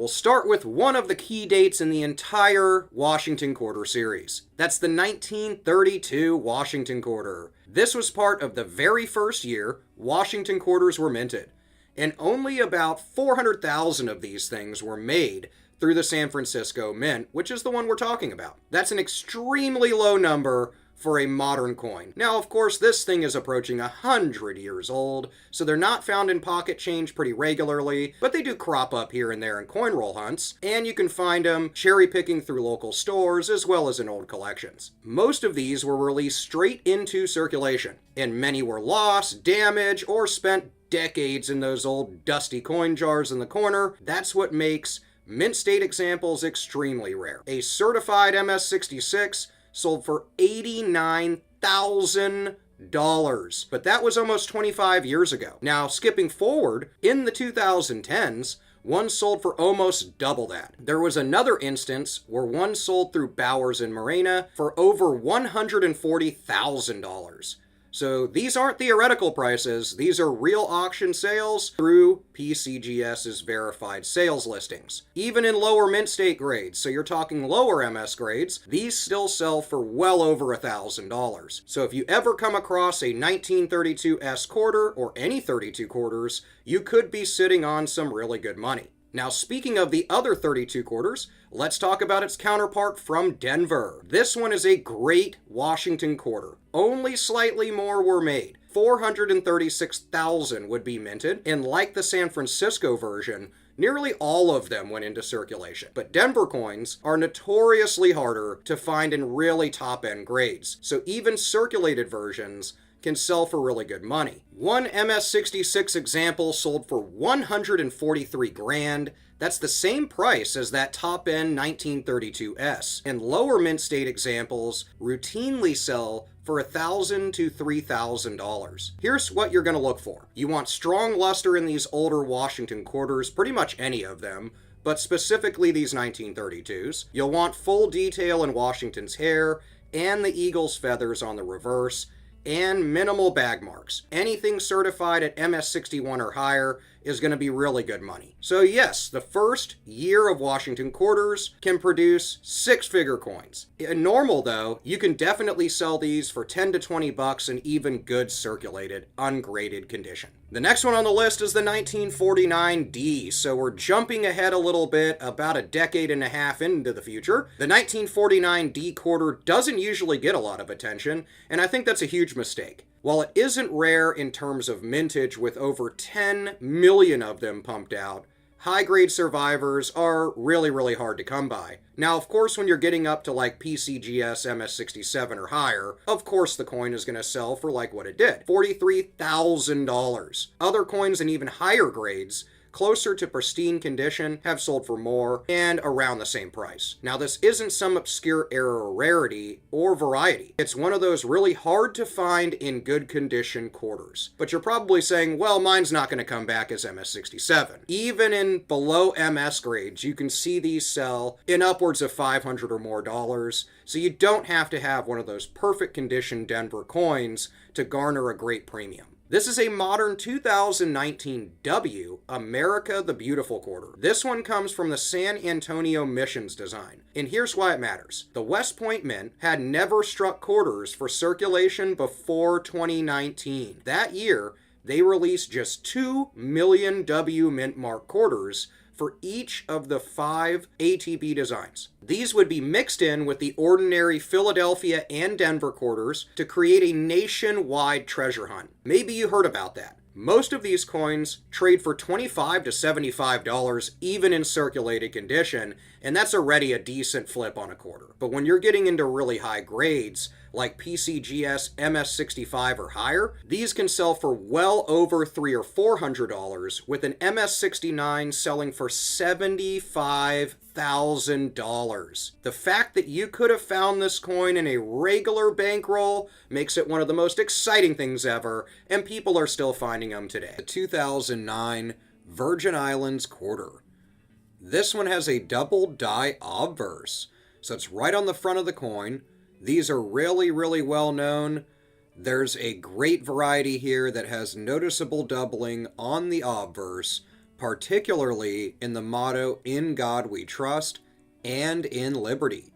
We'll start with one of the key dates in the entire Washington Quarter series. That's the 1932 Washington Quarter. This was part of the very first year Washington Quarters were minted, and only about 400,000 of these things were made through the San Francisco Mint, which is the one we're talking about. That's an extremely low number for a modern coin. Now, of course, this thing is approaching 100 years old, so they're not found in pocket change pretty regularly, but they do crop up here and there in coin roll hunts, and you can find them cherry picking through local stores as well as in old collections. Most of these were released straight into circulation, and many were lost, damaged, or spent decades in those old dusty coin jars in the corner. That's what makes mint state examples extremely rare. A certified MS-66 sold for $89,000, but that was almost 25 years ago. Now, skipping forward, in the 2010s, one sold for almost double that. There was another instance where one sold through Bowers and Morena for over $140,000. So these aren't theoretical prices, these are real auction sales through PCGS's verified sales listings. Even in lower mint state grades, so you're talking lower MS grades, these still sell for well over $1,000. So if you ever come across a 1932 S quarter or any 32 quarters, you could be sitting on some really good money. Now, speaking of the other 32 quarters, let's talk about its counterpart from Denver. This one is a great Washington quarter. Only slightly more were made. 436,000 would be minted, and like the San Francisco version, nearly all of them went into circulation. But Denver coins are notoriously harder to find in really top-end grades, so even circulated versions can sell for really good money. One MS-66 example sold for $143,000. That's the same price as that top-end 1932S. And lower mint state examples routinely sell for $1,000 to $3,000. Here's what you're going to look for. You want strong luster in these older Washington quarters, pretty much any of them, but specifically these 1932s. You'll want full detail in Washington's hair and the eagle's feathers on the reverse, and minimal bag marks. Anything certified at MS-61 or higher is going to be really good money. So yes, the first year of Washington quarters can produce six-figure coins. In normal though, you can definitely sell these for 10 to 20 bucks in even good circulated, ungraded condition. The next one on the list is the 1949D, so we're jumping ahead a little bit, about a decade and a half into the future. The 1949D quarter doesn't usually get a lot of attention, and I think that's a huge mistake. While it isn't rare in terms of mintage with over 10 million of them pumped out, high-grade survivors are really hard to come by. Now, of course, when you're getting up to like PCGS MS-67 or higher, of course the coin is going to sell for like what it did, $43,000. Other coins in even higher grades, closer to pristine condition, have sold for more and around the same price. Now, this isn't some obscure era or rarity or variety. It's one of those really hard to find in good condition quarters. But you're probably saying, well, mine's not going to come back as MS-67. Even in below MS grades, you can see these sell in upwards of $500 or more dollars, so you don't have to have one of those perfect condition Denver coins to garner a great premium. This is a modern 2019 W, America the Beautiful quarter. This one comes from the San Antonio Missions design, and here's why it matters. The West Point Mint had never struck quarters for circulation before 2019. That year, they released just 2 million W mint mark quarters for each of the 5 ATB designs. These would be mixed in with the ordinary Philadelphia and Denver quarters to create a nationwide treasure hunt. Maybe you heard about that. Most of these coins trade for $25 to $75 even in circulated condition, and that's already a decent flip on a quarter. But when you're getting into really high grades, like PCGS MS-65 or higher, these can sell for well over $300 or $400, with an MS-69 selling for $75,000. The fact that you could have found this coin in a regular bankroll makes it one of the most exciting things ever, and people are still finding them today. The 2009 Virgin Islands quarter. This one has a double die obverse, so it's right on the front of the coin. These are really well known. There's a great variety here that has noticeable doubling on the obverse, particularly in the motto "In God We Trust" and in Liberty.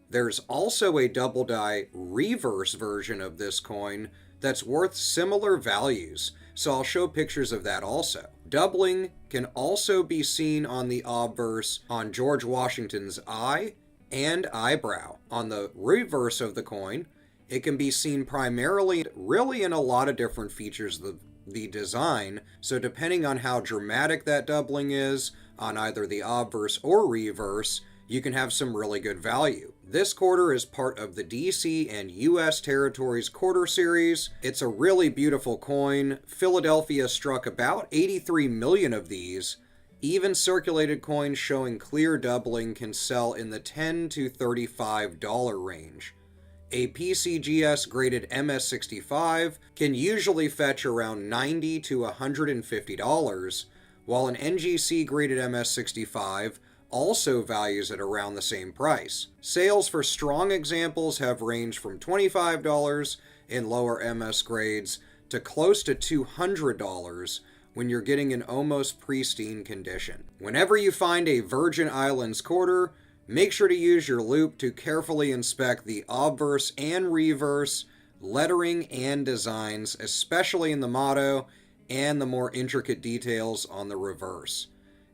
There's also a double die reverse version of this coin that's worth similar values, so I'll show pictures of that also. Doubling can also be seen on the obverse on George Washington's eye and eyebrow. On the reverse of the coin, it can be seen primarily really in a lot of different features of the design, so depending on how dramatic that doubling is on either the obverse or reverse, you can have some really good value. This quarter is part of the DC and US Territories quarter series. It's a really beautiful coin. Philadelphia struck about 83 million of these. Even circulated coins showing clear doubling can sell in the $10 to $35 range. A PCGS graded MS65 can usually fetch around $90 to $150, while an NGC graded MS65 also values at around the same price. Sales for strong examples have ranged from $25 in lower MS grades to close to $200 when you're getting in almost pristine condition. Whenever you find a Virgin Islands quarter, make sure to use your loupe to carefully inspect the obverse and reverse lettering and designs, especially in the motto and the more intricate details on the reverse.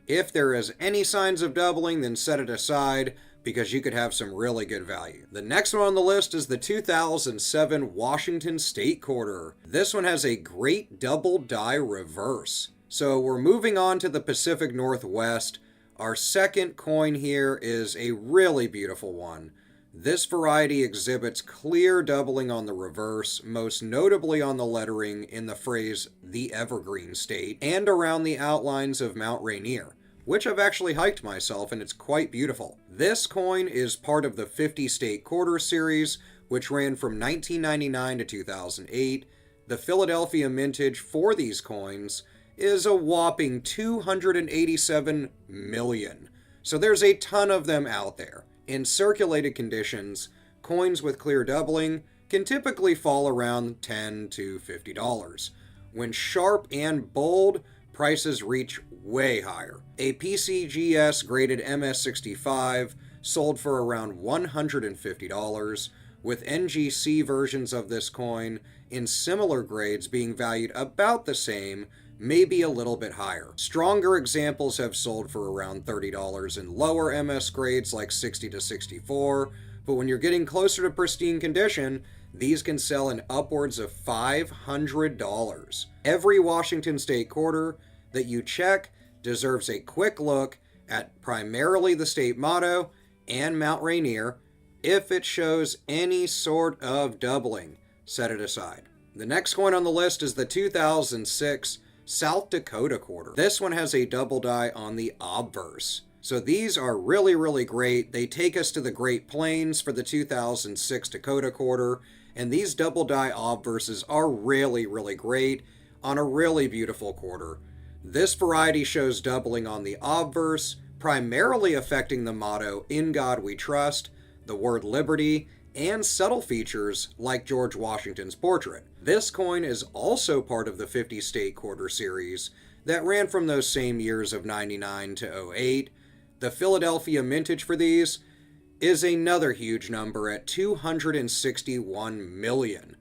If there is any signs of doubling, then set it aside because you could have some really good value. The next one on the list is the 2007 Washington State Quarter. This one has a great double die reverse. So we're moving on to the Pacific Northwest. Our second coin here is a really beautiful one. This variety exhibits clear doubling on the reverse, most notably on the lettering in the phrase "the Evergreen State" and around the outlines of Mount Rainier, which I've actually hiked myself and it's quite beautiful. This coin is part of the 50 State Quarter series, which ran from 1999 to 2008. The Philadelphia mintage for these coins is a whopping 287 million. So there's a ton of them out there. In circulated conditions, coins with clear doubling can typically fall around $10 to $50. When sharp and bold, prices reach way higher. A PCGS graded MS65 sold for around $150, with NGC versions of this coin in similar grades being valued about the same, maybe a little bit higher. Stronger examples have sold for around $30 in lower MS grades like 60 to 64, but when you're getting closer to pristine condition, these can sell in upwards of $500. Every Washington State quarter that you check deserves a quick look at primarily the state motto and Mount Rainier. If it shows any sort of doubling, set it aside. The next coin on the list is the 2006 South Dakota Quarter. This one has a double die on the obverse. So these are really, really great. They take us to the Great Plains for the 2006 Dakota Quarter, and these double die obverses are really, really great on a really beautiful quarter. This variety shows doubling on the obverse, primarily affecting the motto "In God We Trust," the word "Liberty," and subtle features like George Washington's portrait. This coin is also part of the 50 State Quarter series that ran from those same years of 99 to 08. The Philadelphia mintage for these is another huge number at 261 million.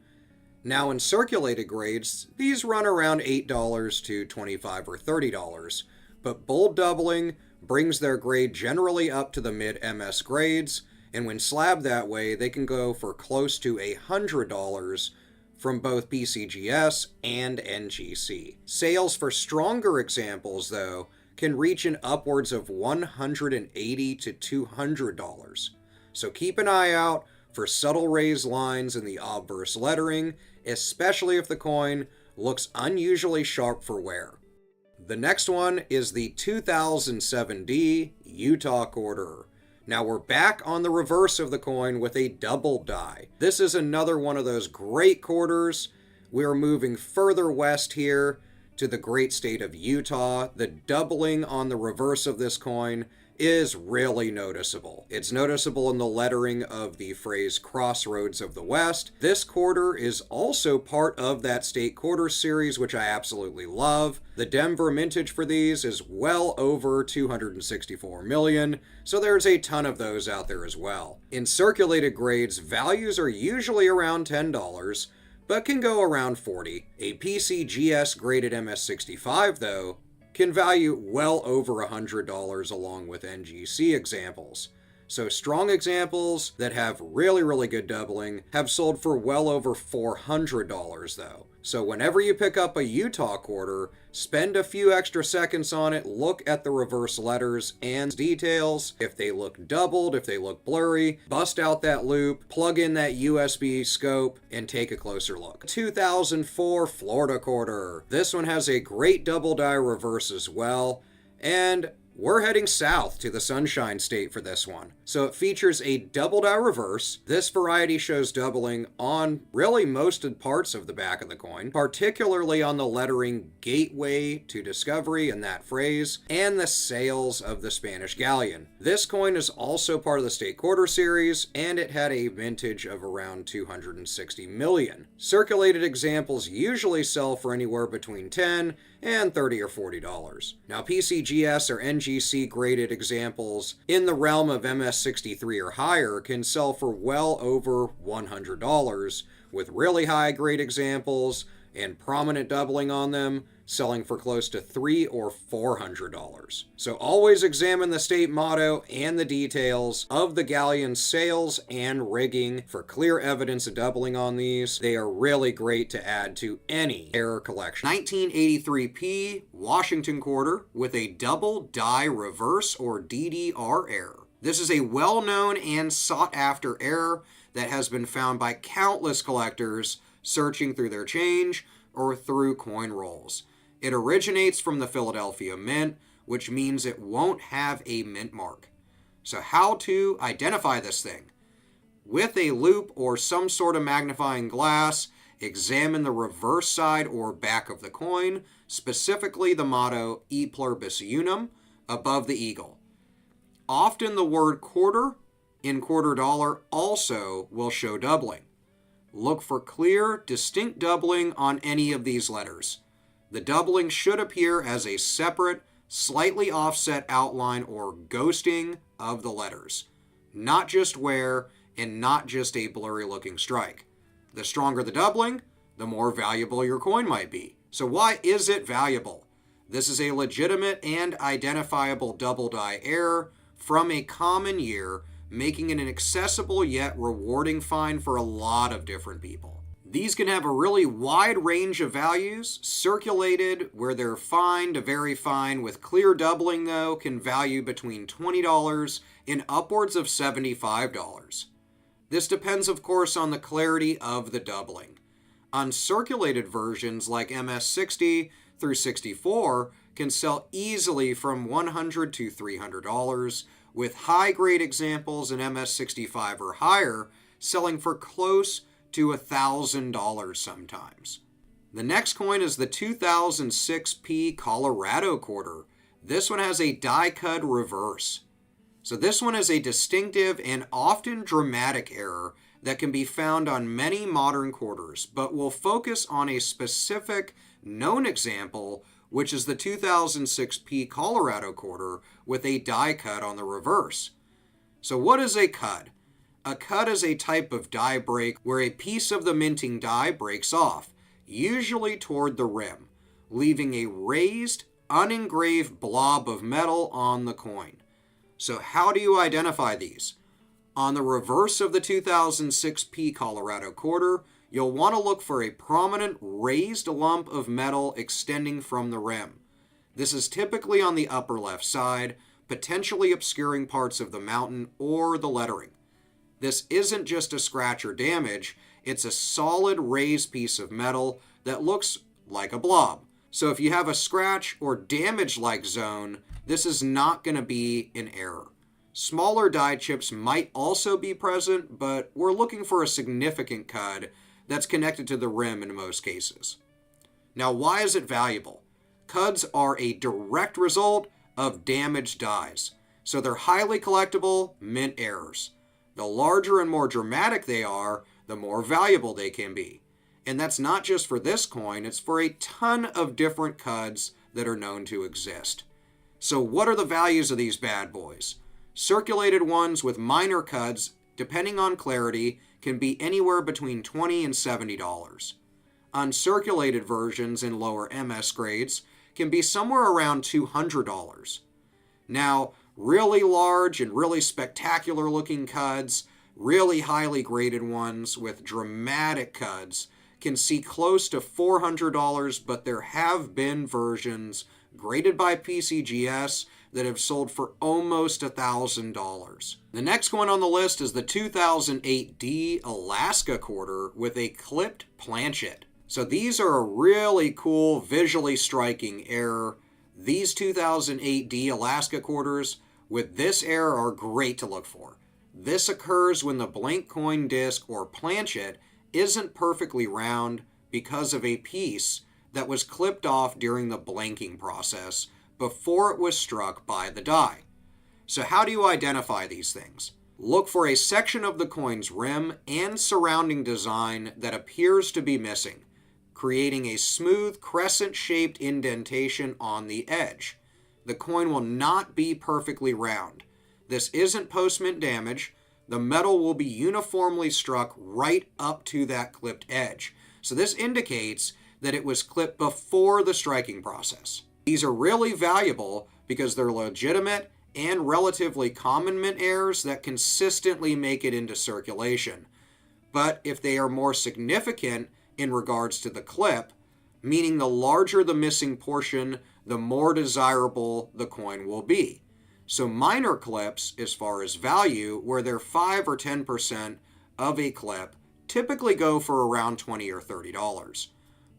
Now in circulated grades, these run around $8 to $25 or $30, but bold doubling brings their grade generally up to the mid-MS grades, and when slabbed that way, they can go for close to $100 from both PCGS and NGC. Sales for stronger examples, though, can reach in upwards of $180 to $200. So keep an eye out for subtle raised lines in the obverse lettering, especially if the coin looks unusually sharp for wear. The next one is the 2007D Utah Quarter. Now we're back on the reverse of the coin with a double die. This is another one of those great quarters. We're moving further west here to the great state of Utah. The doubling on the reverse of this coin is really noticeable. It's noticeable in the lettering of the phrase Crossroads of the West. This quarter is also part of that State Quarter series, which I absolutely love. The Denver mintage for these is well over 264 million, so there's a ton of those out there as well. In circulated grades, values are usually around $10, but can go around $40. A PCGS graded MS65, though, can value well over $100 along with NGC examples. So strong examples that have really good doubling have sold for well over $400 though. So whenever you pick up a Utah quarter, spend a few extra seconds on it, look at the reverse letters and details. If they look doubled, if they look blurry, bust out that loop, plug in that USB scope, and take a closer look. 2004 Florida quarter. This one has a great double die reverse as well, and we're heading south to the Sunshine State for this one. So it features a double die reverse. This variety shows doubling on really most parts of the back of the coin, particularly on the lettering Gateway to Discovery in that phrase, and the sails of the Spanish galleon. This coin is also part of the State Quarter series, and it had a vintage of around 260 million. Circulated examples usually sell for anywhere between $10 and $30 or $40. Now PCGS or NGC graded examples in the realm of MS63 or higher can sell for well over $100, with really high grade examples and prominent doubling on them selling for close to $300 or $400. So always examine the state motto and the details of the galleon's sails and rigging for clear evidence of doubling on these. They are really great to add to any error collection. 1983 P Washington quarter with a double die reverse or DDR error. This is a well-known and sought-after error that has been found by countless collectors searching through their change or through coin rolls. It originates from the Philadelphia Mint, which means it won't have a mint mark. So how to identify this thing? With a loupe or some sort of magnifying glass, examine the reverse side or back of the coin, specifically the motto E Pluribus Unum above the eagle. Often the word quarter in quarter dollar also will show doubling. Look for clear, distinct doubling on any of these letters. The doubling should appear as a separate, slightly offset outline or ghosting of the letters, not just wear and not just a blurry looking strike. The stronger the doubling, the more valuable your coin might be. So why is it valuable? This is a legitimate and identifiable double die error from a common year, making it an accessible yet rewarding find for a lot of different people. These can have a really wide range of values. Circulated, where they're fine to very fine, with clear doubling though, can value between $20 and upwards of $75. This depends of course on the clarity of the doubling. Uncirculated versions like MS60 through 64 can sell easily from $100 to $300, with high-grade examples in MS65 or higher selling for close to $1,000 sometimes. The next coin is the 2006 P Colorado quarter. This one has a die-cut reverse. So this one is a distinctive and often dramatic error that can be found on many modern quarters, but we'll focus on a specific known example, which is the 2006 P Colorado quarter with a die cut on the reverse. So what is a cut? A cut is a type of die break where a piece of the minting die breaks off, usually toward the rim, leaving a raised, unengraved blob of metal on the coin. So how do you identify these? On the reverse of the 2006 P Colorado quarter, you'll want to look for a prominent raised lump of metal extending from the rim. This is typically on the upper left side, potentially obscuring parts of the mountain or the lettering. This isn't just a scratch or damage, it's a solid raised piece of metal that looks like a blob. So if you have a scratch or damage-like zone, this is not going to be an error. Smaller die chips might also be present, but we're looking for a significant cut that's connected to the rim in most cases. Now, why is it valuable? Cuds are a direct result of damaged dies. So they're highly collectible mint errors. The larger and more dramatic they are, the more valuable they can be. And that's not just for this coin, it's for a ton of different cuds that are known to exist. So what are the values of these bad boys? Circulated ones with minor cuds, depending on clarity, can be anywhere between $20 and $70. Uncirculated versions in lower MS grades can be somewhere around $200. Now, really large and really spectacular looking cuds, really highly graded ones with dramatic cuds, can see close to $400, but there have been versions graded by PCGS that have sold for almost $1,000. The next one on the list is the 2008D Alaska Quarter with a clipped planchet. So these are a really cool, visually striking error. These 2008D Alaska Quarters with this error are great to look for. This occurs when the blank coin disc or planchet isn't perfectly round because of a piece that was clipped off during the blanking process before it was struck by the die. So how do you identify these things? Look for a section of the coin's rim and surrounding design that appears to be missing, creating a smooth crescent-shaped indentation on the edge. The coin will not be perfectly round. This isn't post-mint damage. The metal will be uniformly struck right up to that clipped edge. So this indicates that it was clipped before the striking process. These are really valuable because they're legitimate and relatively common mint errors that consistently make it into circulation. But if they are more significant in regards to the clip, meaning the larger the missing portion, the more desirable the coin will be. So minor clips, as far as value, where they're 5 or 10% of a clip, typically go for around $20 or $30.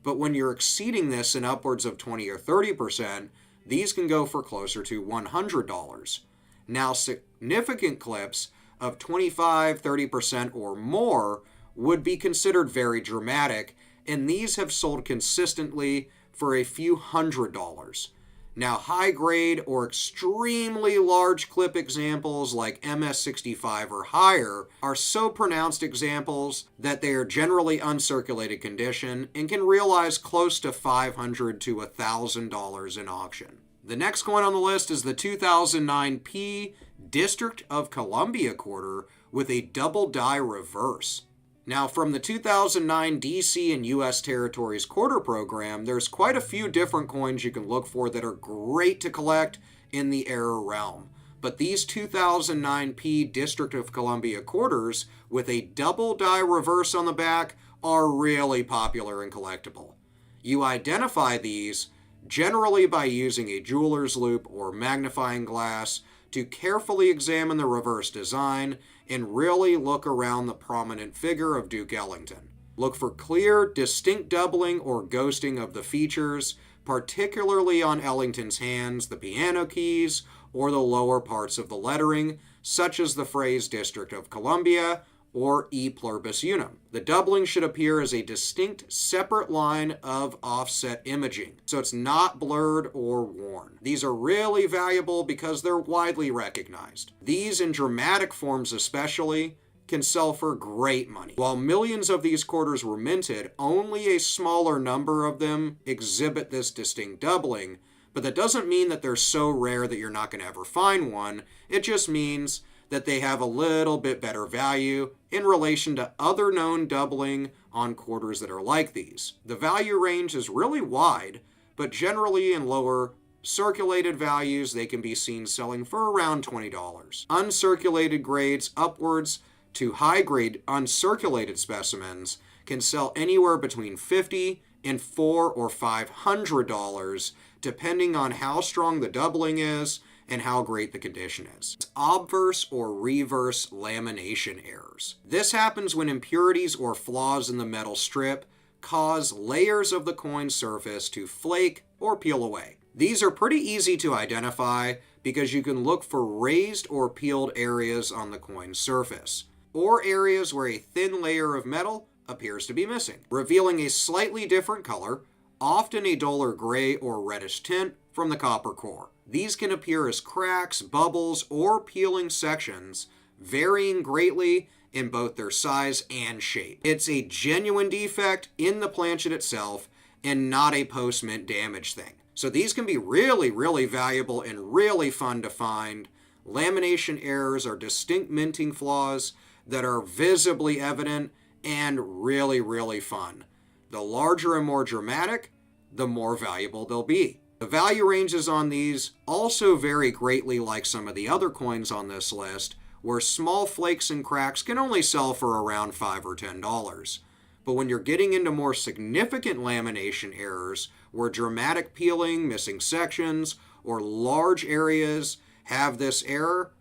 But when you're exceeding this in upwards of 20 or 30%, these can go for closer to $100. Now, significant clips of 25, 30% or more would be considered very dramatic, and these have sold consistently for a few $100s. Now, high-grade or extremely large clip examples like MS65 or higher are so pronounced examples that they are generally uncirculated condition and can realize close to $500 to $1,000 in auction. The next coin on the list is the 2009 P District of Columbia Quarter with a double die reverse. Now, from the 2009 DC and US Territories Quarter Program, there's quite a few different coins you can look for that are great to collect in the error realm. But these 2009 P District of Columbia Quarters with a double die reverse on the back are really popular and collectible. You identify these generally by using a jeweler's loupe or magnifying glass to carefully examine the reverse design and really look around the prominent figure of Duke Ellington. Look for clear, distinct doubling or ghosting of the features, particularly on Ellington's hands, the piano keys, or the lower parts of the lettering, such as the phrase District of Columbia or E Pluribus Unum. The doubling should appear as a distinct separate line of offset imaging, so it's not blurred or worn. These are really valuable because they're widely recognized. These, in dramatic forms especially, can sell for great money. While millions of these quarters were minted, only a smaller number of them exhibit this distinct doubling, but that doesn't mean that they're so rare that you're not going to ever find one. It just means that they have a little bit better value in relation to other known doubling on quarters that are like these. The value range is really wide, but generally in lower circulated values, they can be seen selling for around $20. Uncirculated grades upwards to high-grade uncirculated specimens can sell anywhere between $50 and $400 or $500, depending on how strong the doubling is and how great the condition is. It's obverse or reverse lamination errors. This happens when impurities or flaws in the metal strip cause layers of the coin surface to flake or peel away. These are pretty easy to identify because you can look for raised or peeled areas on the coin surface, or areas where a thin layer of metal appears to be missing, revealing a slightly different color, often a duller gray or reddish tint from the copper core. These can appear as cracks, bubbles, or peeling sections, varying greatly in both their size and shape. It's a genuine defect in the planchet itself and not a post-mint damage thing. So these can be really, really valuable and really fun to find. Lamination errors are distinct minting flaws that are visibly evident and really, really fun. The larger and more dramatic, the more valuable they'll be. The value ranges on these also vary greatly, like some of the other coins on this list, where small flakes and cracks can only sell for around $5 or $10. But when you're getting into more significant lamination errors, where dramatic peeling, missing sections, or large areas have this error,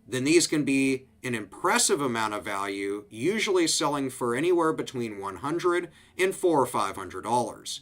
then these can be an impressive amount of value, usually selling for anywhere between $100 and $400 or $500.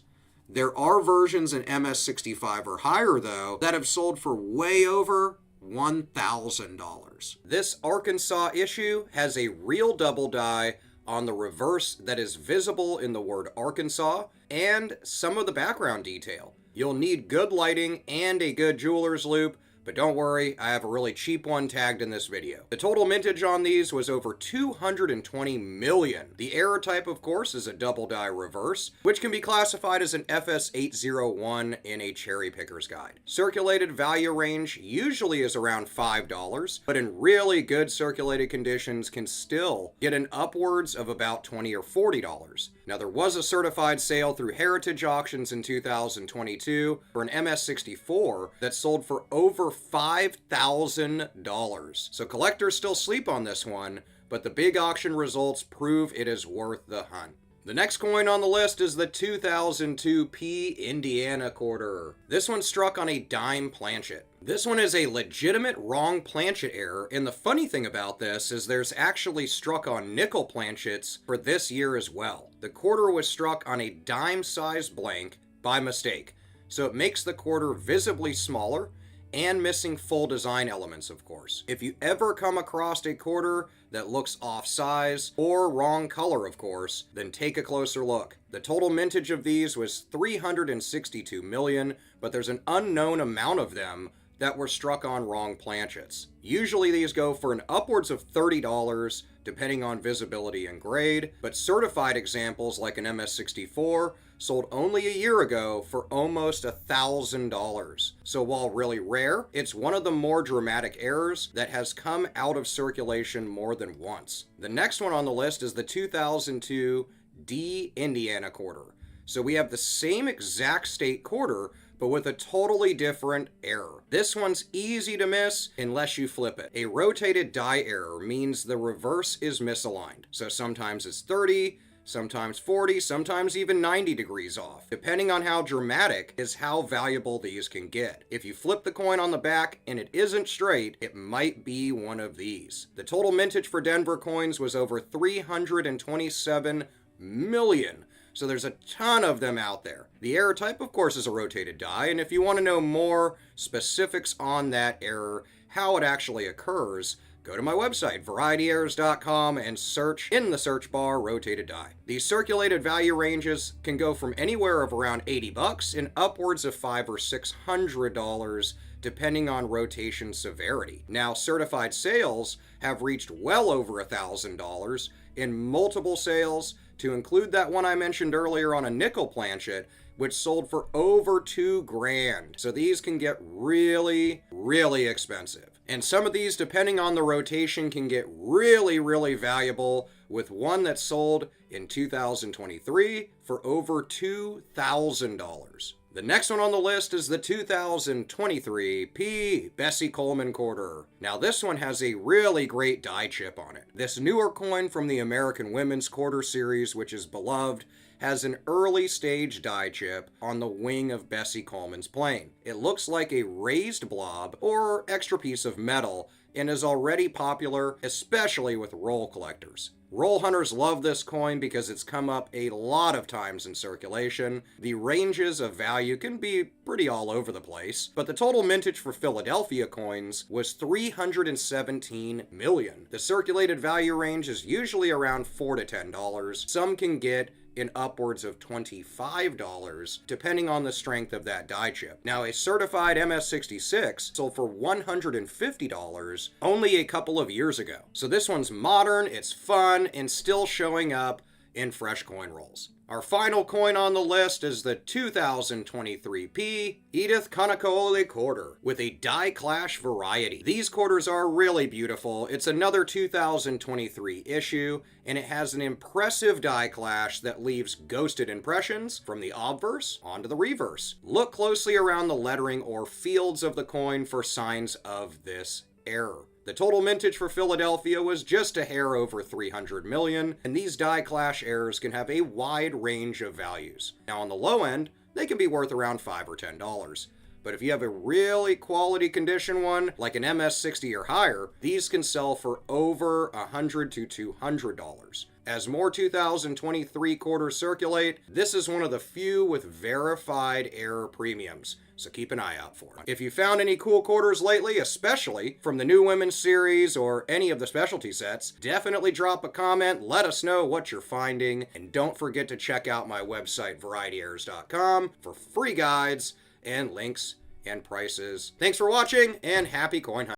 There are versions in MS65 or higher, though, that have sold for way over $1,000. This Arkansas issue has a real double die on the reverse that is visible in the word Arkansas and some of the background detail. You'll need good lighting and a good jeweler's loupe, but don't worry, I have a really cheap one tagged in this video. The total mintage on these was over 220 million. The error type, of course, is a double die reverse, which can be classified as an FS801 in a cherry picker's guide. Circulated value range usually is around $5, but in really good circulated conditions can still get an upwards of about $20 or $40. Now, there was a certified sale through Heritage Auctions in 2022 for an MS64 that sold for over $5,000. So collectors still sleep on this one, but the big auction results prove it is worth the hunt. The next coin on the list is the 2002 P Indiana Quarter. This one struck on a dime planchet. This one is a legitimate wrong planchet error, and the funny thing about this is there's actually struck on nickel planchets for this year as well. The quarter was struck on a dime-sized blank by mistake, so it makes the quarter visibly smaller and missing full design elements, of course. If you ever come across a quarter that looks off size or wrong color, of course, then take a closer look. The total mintage of these was 362 million, but there's an unknown amount of them that were struck on wrong planchets. Usually these go for an upwards of $30, depending on visibility and grade, but certified examples like an MS64 sold only a year ago for almost $1,000. So while really rare, it's one of the more dramatic errors that has come out of circulation more than once. The next one on the list is the 2002 D Indiana Quarter. So we have the same exact state quarter, but with a totally different error. This one's easy to miss unless you flip it. A rotated die error means the reverse is misaligned. So sometimes it's 30, sometimes 40, sometimes even 90 degrees off. Depending on how dramatic is how valuable these can get. If you flip the coin on the back and it isn't straight, it might be one of these. The total mintage for Denver coins was over 327 million. So there's a ton of them out there. The error type, of course, is a rotated die, and if you want to know more specifics on that error, how it actually occurs, go to my website, varietyerrors.com, and search in the search bar rotated die. These circulated value ranges can go from anywhere of around $80 and upwards of $500 or $600, depending on rotation severity. Now, certified sales have reached well over $1,000 in multiple sales, to include that one I mentioned earlier on a nickel planchet, which sold for over $2,000. So these can get really, really expensive. And some of these, depending on the rotation, can get really, really valuable, with one that sold in 2023 for over $2,000. The next one on the list is the 2023 P Bessie Coleman Quarter. Now this one has a really great die chip on it. This newer coin from the American Women's Quarter series, which is beloved, has an early stage die chip on the wing of Bessie Coleman's plane. It looks like a raised blob or extra piece of metal and is already popular, especially with roll collectors. Roll hunters love this coin because it's come up a lot of times in circulation. The ranges of value can be pretty all over the place, but the total mintage for Philadelphia coins was 317 million. The circulated value range is usually around $4 to $10. Some can get in upwards of $25, depending on the strength of that die chip. Now, a certified MS-66 sold for $150 only a couple of years ago. So this one's modern, it's fun, and still showing up in fresh coin rolls. Our final coin on the list is the 2023 P Edith Kanaka'ole Quarter with a die clash variety. These quarters are really beautiful. It's another 2023 issue, and it has an impressive die clash that leaves ghosted impressions from the obverse onto the reverse. Look closely around the lettering or fields of the coin for signs of this error. The total mintage for Philadelphia was just a hair over 300 million, and these die clash errors can have a wide range of values. Now on the low end, they can be worth around $5 or $10. But if you have a really quality condition one, like an MS-60 or higher, these can sell for over $100 to $200. As more 2023 quarters circulate, this is one of the few with verified error premiums, so keep an eye out for it. If you found any cool quarters lately, especially from the New Women's series or any of the specialty sets, definitely drop a comment, let us know what you're finding, and don't forget to check out my website, VarietyErrors.com, for free guides and links and prices. Thanks for watching, and happy coin hunting!